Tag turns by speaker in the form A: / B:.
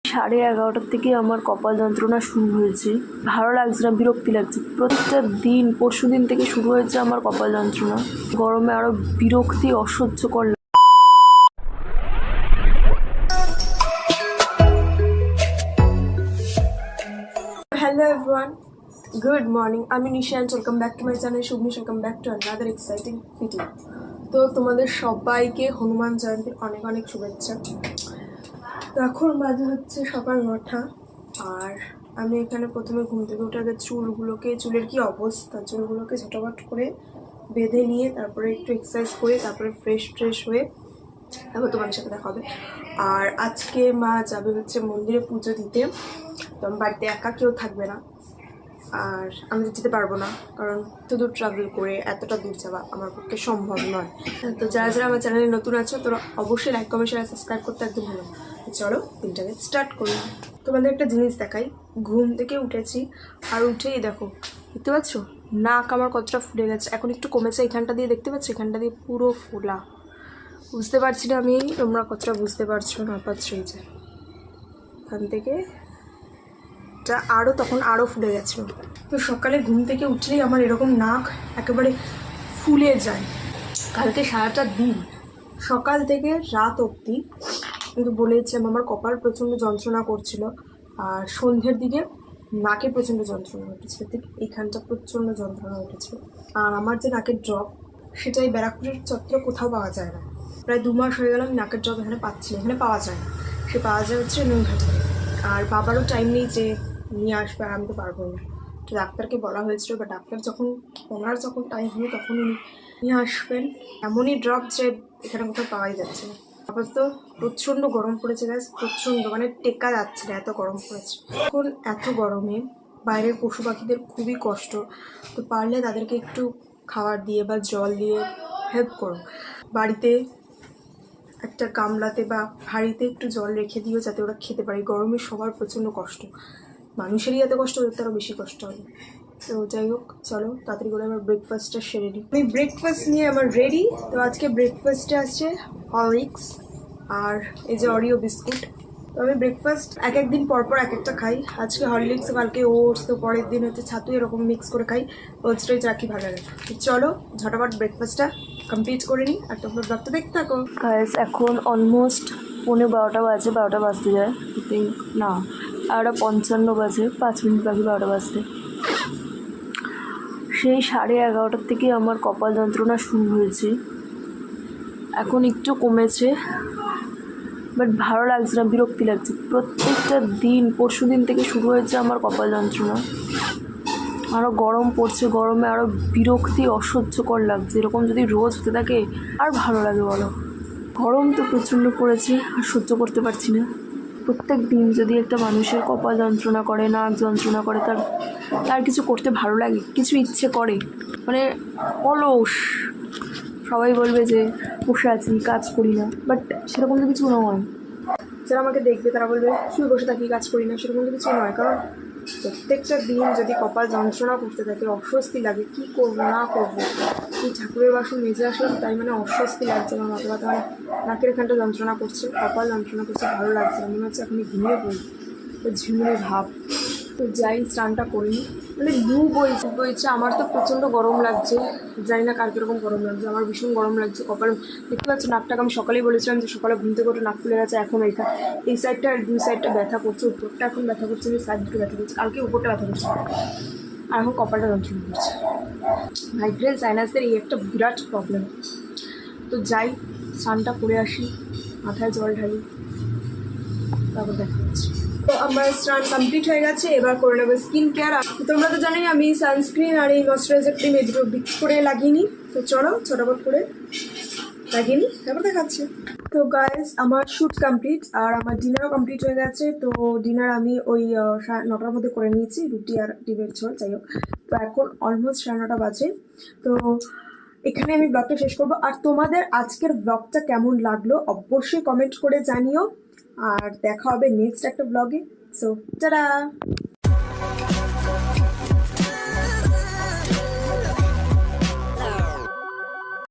A: 11:30টার থেকে আমার কপাল যন্ত্রণা শুরু হয়েছে। ভালো লাগছে না, বিরক্তি লাগছে। প্রত্যেকটা দিন, পরশু দিন থেকে শুরু হয়েছে আমার কপাল যন্ত্রণা। গরমে আরো বিরক্তি, অসহ্যকর। Hello everyone, good morning. আমি Nishan, welcome back to my channel Shubhnish. Welcome back to another exciting video. তো তোমাদের সবাইকে হনুমান জয়ন্তীর অনেক অনেক শুভেচ্ছা। তো এখন বাজে হচ্ছে সকাল 9টা, আর আমি এখানে প্রথমে ঘুম থেকে উঠে আগে চুলের কি অবস্থা, চুলগুলোকে ঝটাপট করে বেঁধে নিয়ে তারপরে একটু এক্সারসাইজ করে তারপরে ফ্রেশ হয়ে তারপর তোমাদের সাথে দেখা হবে। আর আজকে মা যাবে হচ্ছে মন্দিরে পুজো দিতে, তো আমার বাড়িতে একা কেউ থাকবে না, আর আমি যেতে পারবো না, কারণ এত দূর ট্রাভেল করে এতটা দূর যাওয়া আমার পক্ষে সম্ভব নয়। তো যারা যারা আমার চ্যানেলে নতুন আছো তোরা অবশ্যই লাইক, কমেন্ট, শেয়ার, সাবস্ক্রাইব করতে একদম ভালো। চলো দিনটাকে স্টার্ট করি। তোমাদের একটা জিনিস দেখাই। ঘুম থেকে উঠেছি, আর উঠেই দেখো, দেখতে পাচ্ছ নাক আমার কতটা ফুলে গেছে। এখন একটু কমেছে, এখানটা দিয়ে দেখতে পাচ্ছ, এখানটা দিয়ে পুরো ফোলা। বুঝতে পারছি না আমি, তোমরা কতটা বুঝতে পারছো না পারছো। এই যে এখান থেকে তখন আরও ফুলে গেছিল। তো সকালে ঘুম থেকে উঠলেই আমার এরকম নাক একেবারে ফুলে যায়। কালকে সারাটা দিন সকাল থেকে রাত অবধি কিন্তু বলেছিলাম আমার কপাল প্রচণ্ড যন্ত্রণা করছিল, আর সন্ধ্যের দিকে নাকে প্রচণ্ড যন্ত্রণা উঠেছিল, ঠিক এইখানটা প্রচণ্ড যন্ত্রণা উঠেছিল। আর আমার যে নাকের ড্রপ, সেটাই ব্যারাকপুরের চত্বরে কোথাও পাওয়া যায় না। প্রায় 2 মাস হয়ে গেল আমি নাকের ড্রপ এখানে পাচ্ছি না, এখানে পাওয়া যায় না। সে পাওয়া যায় হচ্ছে নুনঘাটে। আর বাবারও টাইম নেই যে নিয়ে আসবে, আর আমি তো পারবো না। তো ডাক্তারকে বলা হয়েছিল, বা ডাক্তার ওনার যখন টাইম হবে তখন উনি নিয়ে আসবেন। এমনই ড্রপ যে এখানে কোথাও পাওয়াই যাচ্ছে না। আপাতত প্রচণ্ড গরম পড়েছে গ্যাস, প্রচণ্ড, মানে টেকা যাচ্ছে না, এত গরম পড়েছে। এখন এত গরমে বাইরের পশু পাখিদের খুবই কষ্ট। তো পারলে তাদেরকে একটু খাবার দিয়ে বা জল দিয়ে হেল্প করো। বাড়িতে একটা গামলাতে বা হাঁড়িতে একটু জল রেখে দিও, যাতে ওরা খেতে পারে। গরমে সবার প্রচণ্ড কষ্ট, মানুষেরই এত কষ্ট, ওদের তারও বেশি কষ্ট হবে। তো যাই হোক, চলো তাড়াতাড়ি করে আমার ব্রেকফাস্টটা সেরে নিই। আমি ব্রেকফাস্ট নিয়ে আমার রেডি। তো আজকে ব্রেকফাস্টে আছে হরলিক্স আর এই যে অরিও বিস্কুট। তো আমি ব্রেকফাস্ট এক দিন পরপর এক একটা খাই। আজকে হরলিক্স, কালকে ওটস, তো পরের দিন হচ্ছে ছাতু, এরকম মিক্স করে খাই। ওটসটাই রাখি ভালো লাগে। চলো ঝটাপট ব্রেকফাস্টটা কমপ্লিট করে নিই, আর তোমরা ব্লগটা দেখতে থাকো। গাইস এখন অলমোস্ট 11:15 বাজে, 12টা বাজতে যায় না, 11:55 বাজে, 5 মিনিট বাকি 12টা বাজতে। সেই 11:30টার থেকে আমার কপাল যন্ত্রণা শুরু হয়েছে। এখন একটু কমেছে, বাট ভালো লাগছে না, বিরক্তি লাগছে। প্রত্যেকটা দিন, পরশু দিন থেকে শুরু হয়েছে আমার কপাল যন্ত্রণা। আরও গরম পড়ছে, গরমে আরও বিরক্তি, অসহ্যকর লাগছে। এরকম যদি রোজ হতে থাকে আর ভালো লাগে বলো? গরম তো প্রচণ্ড পড়েছে, আর সহ্য করতে পারছি না। প্রত্যেক দিন যদি একটা মানুষের কপাল যন্ত্রণা করে, নাক যন্ত্রণা করে, তার কিছু করতে ভালো লাগে, কিছু ইচ্ছে করে, মানে অলস। সবাই বলবে যে বসে আছি, কাজ করি না, বাট সেরকম তো কিছু নয়। যারা আমাকে দেখবে তারা বলবে শুয়ে বসে থাকি, কাজ করি না, সেরকম তো কিছু নয়। কারণ প্রত্যেকটা দিন যদি কপাল যন্ত্রণা করতে থাকে, অস্বস্তি লাগে, কি করবো না করবো। এই ঠাকুরের বাসন মেজে আসলাম, তাই মানে অস্বস্তি লাগছে আমার, মাথা ব্যথা, মানে নাকের এখানটা যন্ত্রণা করছে, কপাল যন্ত্রণা করছে, ভালো লাগছে না, মনে হচ্ছে এখন ঘুমিয়ে পড়ি, তো ঝিমুনি ভাব। তো যাই স্নানটা করিনি, মানে লু বইছে। আমার তো প্রচণ্ড গরম লাগছে, জানি না কার কীরকম গরম লাগছে, আমার ভীষণ গরম লাগছে। কপাল দেখতে পাচ্ছি, নাকটাকে আমি সকালেই বলেছিলাম যে সকালে ঘুম থেকে ওঠে নাক ফুলে গেছে। এখন এই সাইডটা আর দুই সাইডটা ব্যথা করছে, উপরটা এখন ব্যথা করছে, এই সাইড দুটো ব্যথা করছে, কালকে উপরটা ব্যথা করছে, আর এখন কপালটা যন্ত্রণা করছে। মাইগ্রেন সাইনাসদের এই একটা বিরাট প্রবলেম। তো যাই স্নানটা করে আসি, মাথায় জল ঢালি, তারপর দেখা যাচ্ছে। তো আমার স্নান কমপ্লিট হয়ে গেছে, এবার করে নেবো স্কিন কেয়ার। তোমরা তো জানোই আমি সানস্ক্রিন আর এই ময়শ্চারাইজার ক্রিম এই দুটো মিক্স করে লাগিয়ে নিই। তো চলো ছোটাপট করে লাগিয়ে নিই, তারপর দেখাচ্ছি। তো গাইজ আমার শ্যুট কমপ্লিট, আর আমার ডিনারও কমপ্লিট হয়ে গেছে। তো ডিনার আমি ওই 9টার মধ্যে করে নিয়েছি, রুটি আর ডিমের ঝোল, যাই হোক। তো এখন অলমোস্ট 9:30 বাজে। তো এখানে আমি ব্লগটা শেষ করবো। আর তোমাদের আজকের ব্লগটা কেমন লাগলো অবশ্যই কমেন্ট করে জানিও, আর দেখা হবে নেক্সট একটা ব্লগে। So tata.